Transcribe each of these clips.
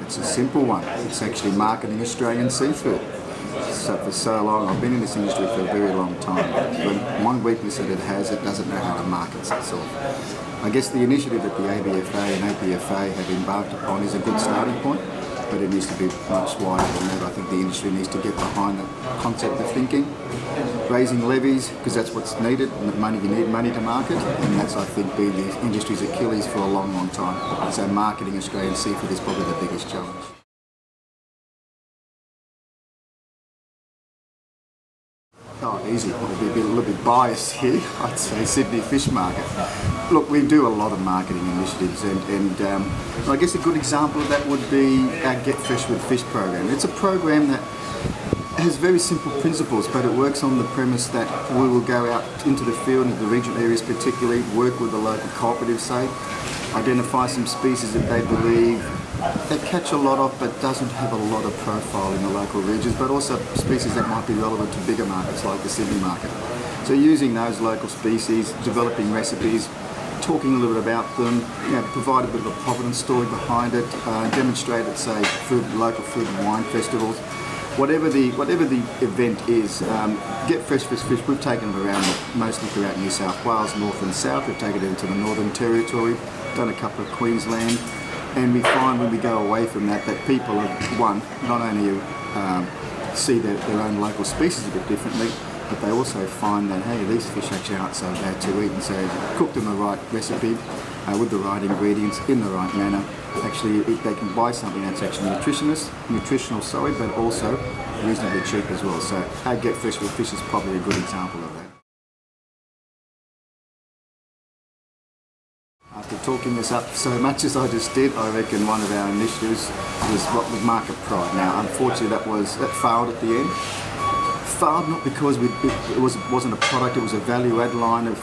It's a simple one. It's actually marketing Australian seafood. So for so long, I've been in this industry for a very long time. But one weakness that it has, it doesn't know how to market itself. I guess the initiative that the ABFA and APFA have embarked upon is a good starting point, but it needs to be much wider than that. I think the industry needs to get behind the concept of thinking, raising levies, because that's what's needed, and you need money to market, and that's, I think, been the industry's Achilles for a long, long time. So marketing Australian seafood is probably the biggest challenge. Oh, easy. I'll be a little bit biased here. I'd say Sydney Fish Market. Look, we do a lot of marketing initiatives, and I guess a good example of that would be our Get Fresh with Fish program. It's a program that has very simple principles, but it works on the premise that we will go out into the field, into the regional areas particularly, work with the local cooperatives, say, identify some species that they believe they catch a lot of but doesn't have a lot of profile in the local regions, but also species that might be relevant to bigger markets like the Sydney market. So using those local species, developing recipes, talking a little bit about them, provide a bit of a provenance story behind it, demonstrate at, say, local food and wine festivals. Whatever the event is, Get Fresh with Fish, we've taken it around mostly throughout New South Wales, north and south. We've taken it into the Northern Territory, done a couple of Queensland, and we find when we go away from that people, one, not only see their own local species a bit differently, but they also find that, hey, these fish actually aren't so bad to eat, and so cooked in the right recipe, with the right ingredients, in the right manner, actually they can buy something that's actually nutritional, but also reasonably cheap as well. So our Get Fresh with Fish is probably a good example of that. After talking this up so much as I just did, I reckon one of our initiatives was what was Market Pride. Now, unfortunately, that failed at the end. Failed not because it wasn't a product, it was a value-add line of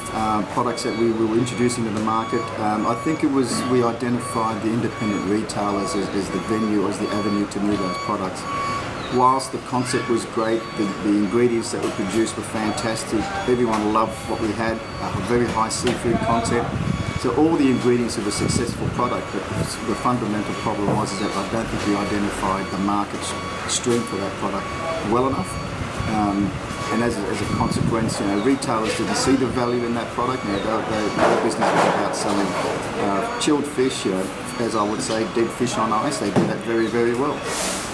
products that we were introducing to the market. I think we identified the independent retailers as the venue, as the avenue to move those products. Whilst the concept was great, the ingredients that were produced were fantastic, everyone loved what we had, a very high seafood concept. So all the ingredients of a successful product, but the fundamental problem was that I don't think we identified the market stream for that product well enough. And as a consequence, retailers didn't see the value in that product. Their business was about selling chilled fish, as I would say, dead fish on ice. They do that very, very well.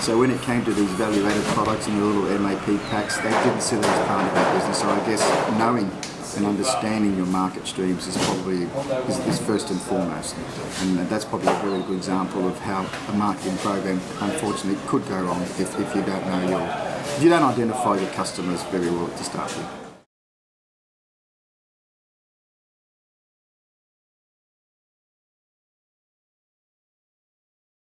So when it came to these value-added products in the little MAP packs, they didn't see that as part of their business. So I guess knowing and understanding your market streams is probably is first and foremost, and that's probably a very good example of how a marketing program unfortunately could go wrong if you don't know if you don't identify your customers very well to start with.